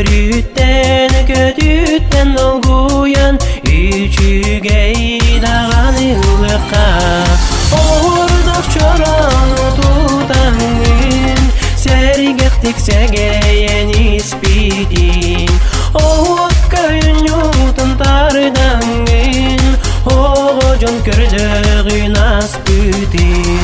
Körütten kötütten olguyan Üçüge idağan ıllıkka Ordaq çoranı tutangın Sergektik segeyen ispitin Oğuk köyün yutun tardangın Oğucun kördüğün aspütin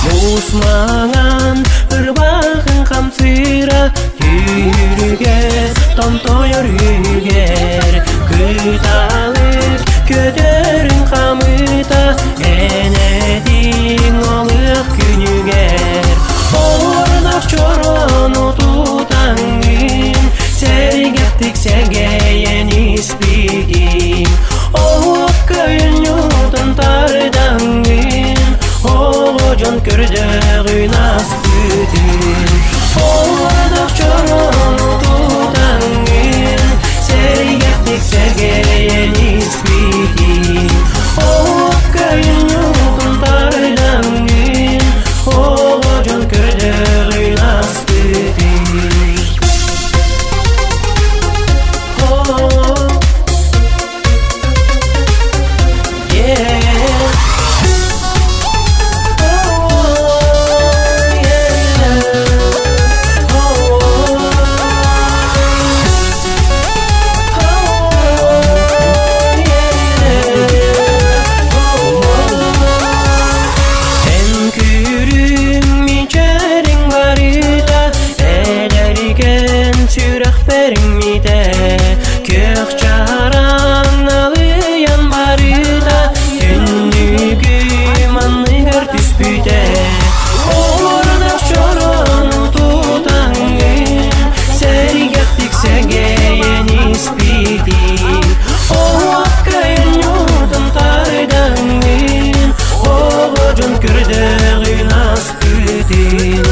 Musmağan ırbağın kamsıra Yürüger tontoyor yüger Kıtalık kötörün kamıta Enedin oluq günüger Ordaq çoronu tutangın Sergektik segeyen ispitin Oğuk köyün yutun tardangın Oğucun kördüğün aspütin Ordaq çoronu tutangın Sergektik segeyen ispitin Oğuk köyün yutun tardangın Oğucun kördüğün aspütin Vermide kök çaran alıyan barıda Günlüğüm anlıyor tüspüde Ordaq çoronu tutangın Sergektik segeyen ispitin Oğuk köyün yutun tardangın Oğucun kördüğün aspütin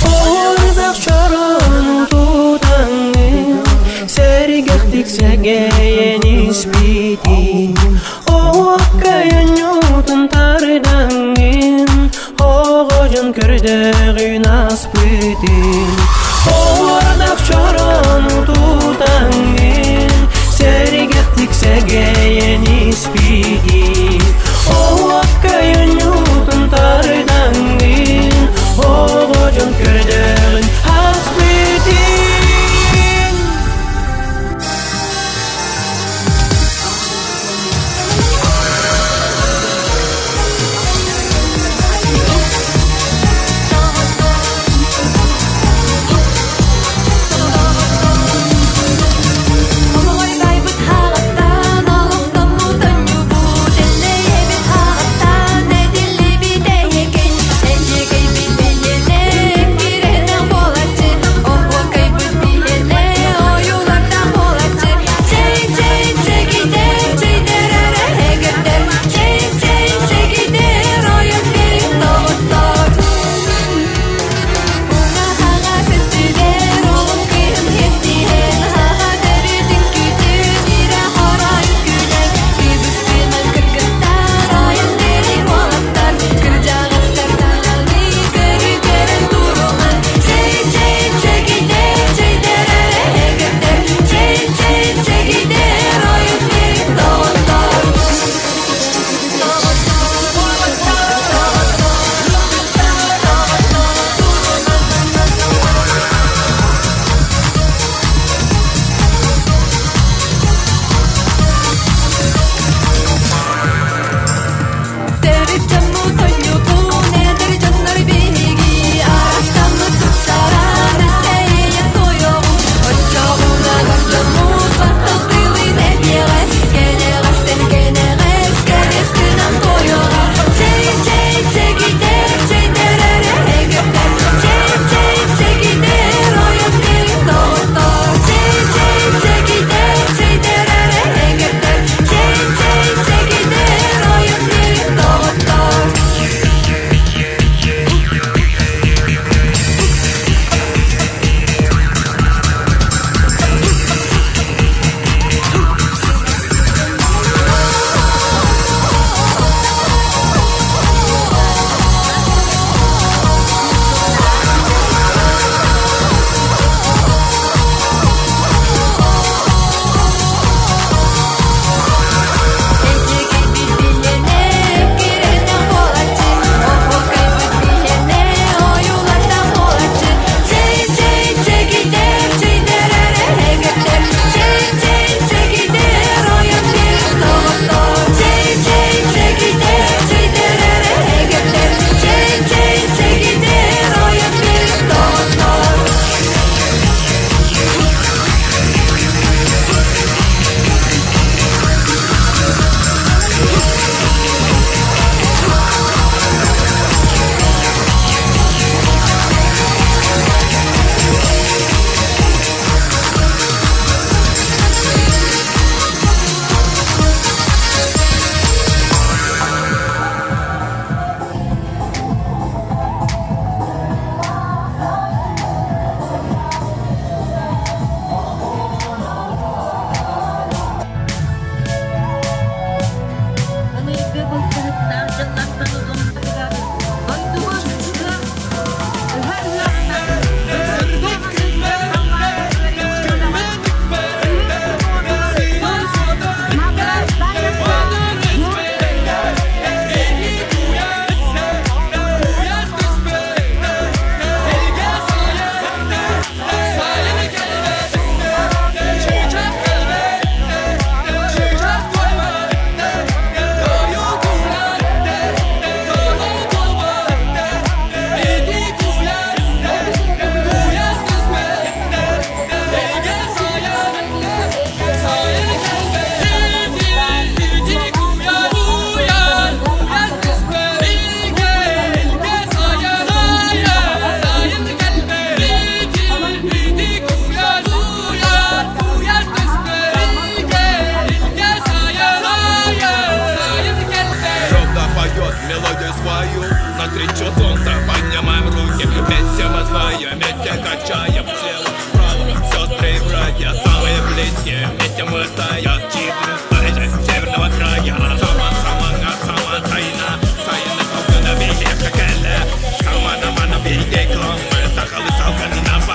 Ordaq çoronu tutangın Sergektik segeyen ispitin Oğuk köyün yutun tardangın Oğucun kördüğün aspütin Ordaq çoronu tutangın Sergektik segeyen ispitin Oğuk köyün yutun tardangın Oğucun kördüğün aspütin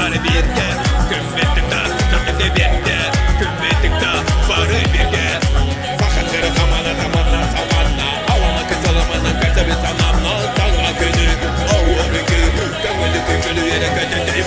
bari birge Gümmettik da tutardık deviyette Gümmettik da bari birge Fakat sıra zamana zamanla Havama kısalamana kısa bir sanamla Sana günü Ağır gün Gönlü küçülü yere kaçacağım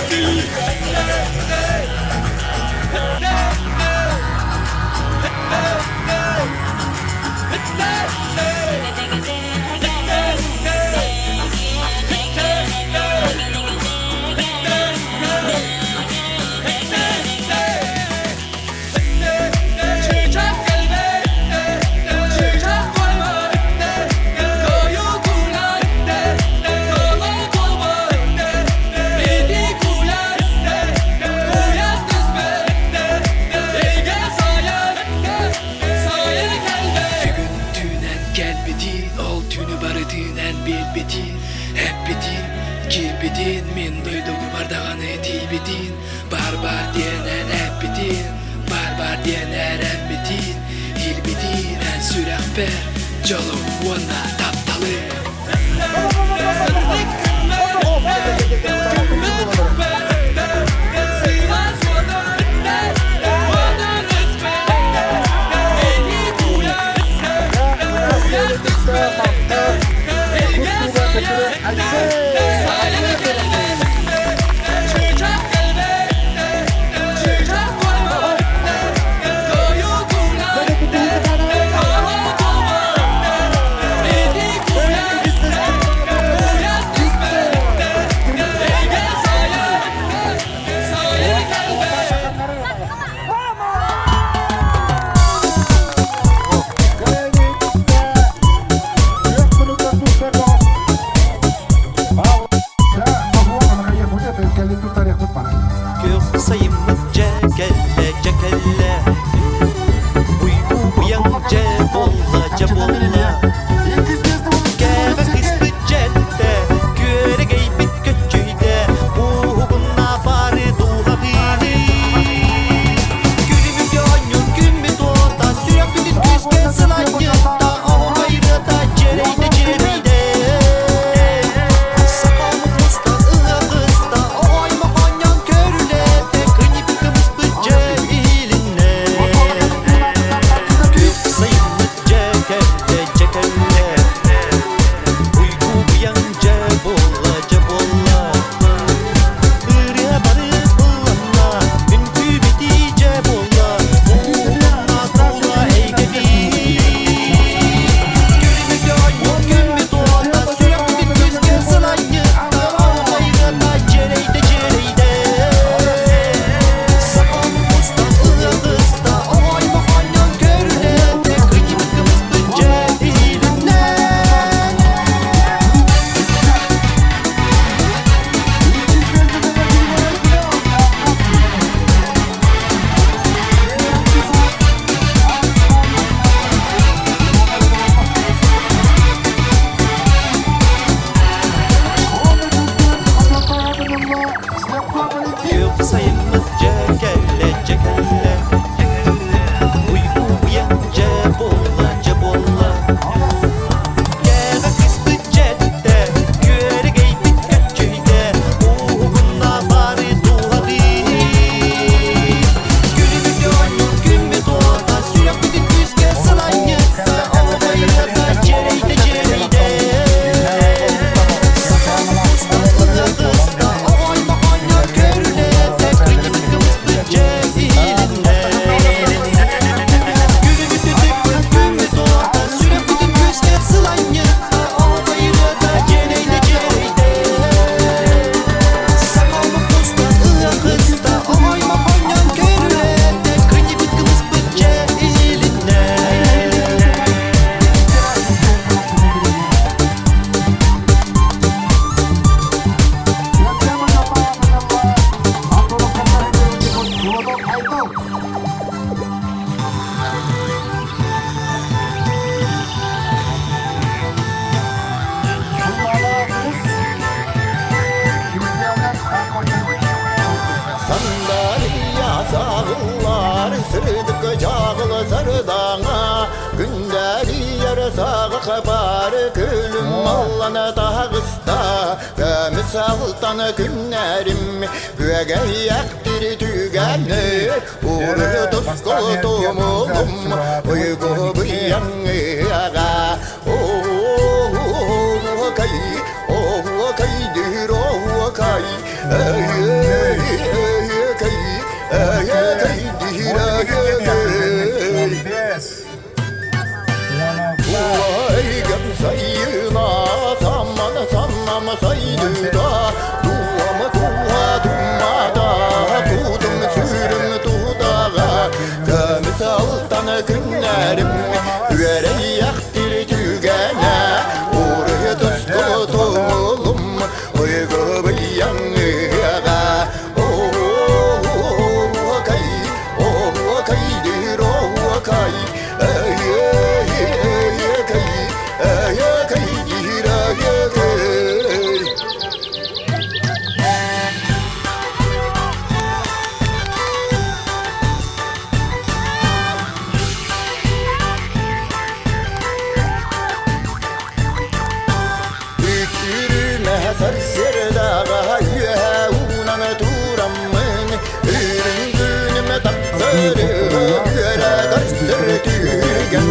Bidin, min duydum bardağını tibidin Barbar diyener hep bidin Barbar diyener hep bidin İl bidin en süren ber Jolum ona taptalı Sırdık cağılı sarıdağına Gündeli yarı sağı kabar gülüm Allah'ına daha kısta Gömüs altan günlerim Göge yaktır tügenli Uğru dost koldum oğlum Uygu bir yanıya Oh kay Oh kaydır oh kay Kay Vay gamsayına Saman sanmamasaydı da Duamı dua dummada Tudum sürüm tudağa Gömüs altan günlerim Üere yaktır tügene Uğrıya dost koldum oğlum Uygu bir yanıya Oh kay Oh kaydır oh kay Serdağa yuhuna turamın ürüngünüme tapsarı göre kaçtır tügen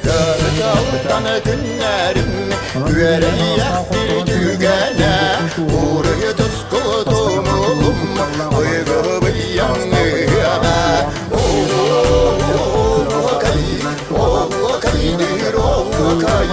Gömüs altan günlerim göre yaktır tügene Uğrıya dost koldum oğlum uygu bir yanıya Oh kay Oh kaydır oh kay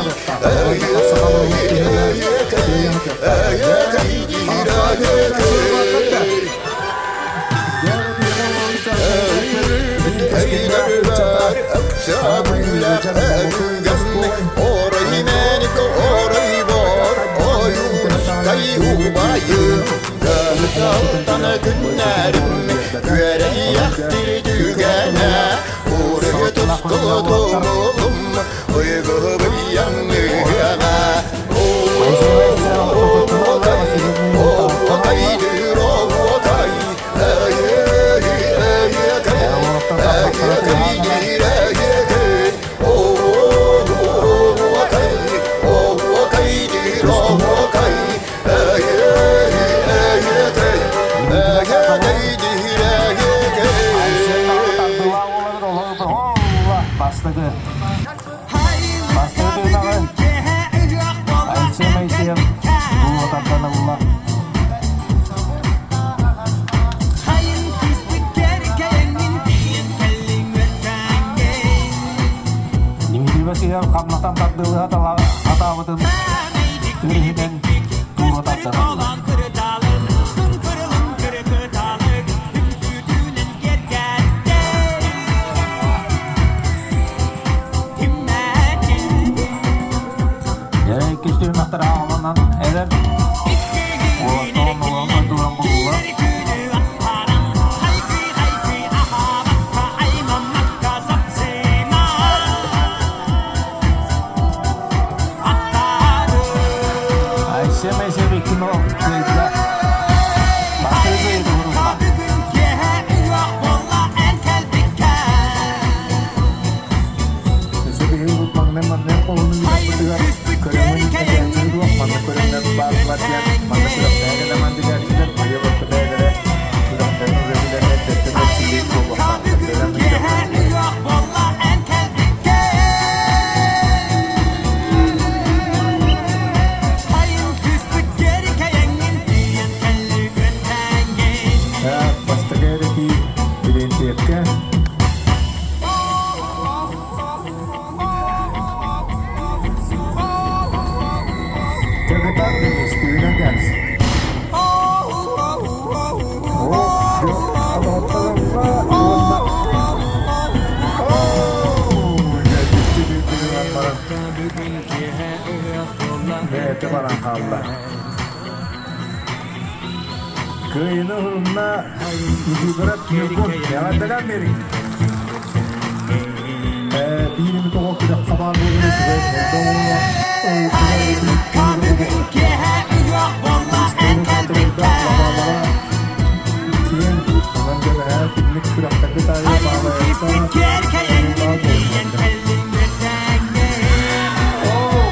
Orayı menik orayı var Oyunuz kayhubayım Gömüs altan günlerim Göre yaktır tügene Uğrıya dost koldum oğlum Uygu bir yanıya Oh kaydır oh kay Başladı. Başladı duymağı. Ayşem. Bu vatandaşlarına bunlar. Dimitri kamnatan takdığı hata batın. Üründen bu vatandaşlarına. Küstüğüm ahtara ağlanan eder. Oğlan duran buldular. Ayşe bir kino kıyıda. Başka bir durumda. Kızı bir yıllıkman ne kolunu yürütüyor. Kırımın kendini duapman. Kırımın bazılarken bana kırıklar eleman dilerciler. Buraya bakıp edere. Kırıkların ürünlerine tettirmek için bir kullanmak. Basta gereki bilinçlikte. Terdekat demiş, düğüne gelsin. Ve baran kaldı. Kıyını hırına yüzübüret yılgın yavaşlayan beri. Birimi toğuk bir kabar bulunur ve doğuya Oh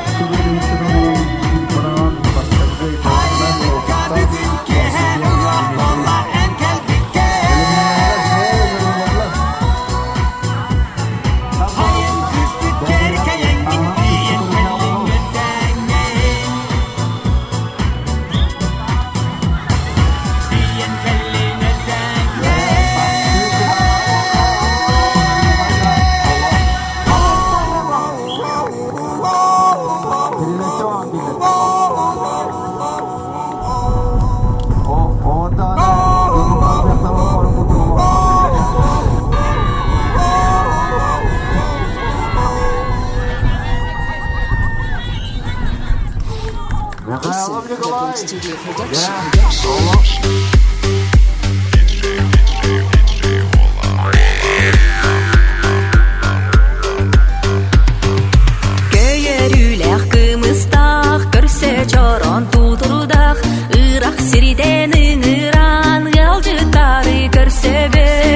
Göğerülek kımızdaq, görse çoron tuturdak, Irak siriden ıngıran, yalcıtları görse be.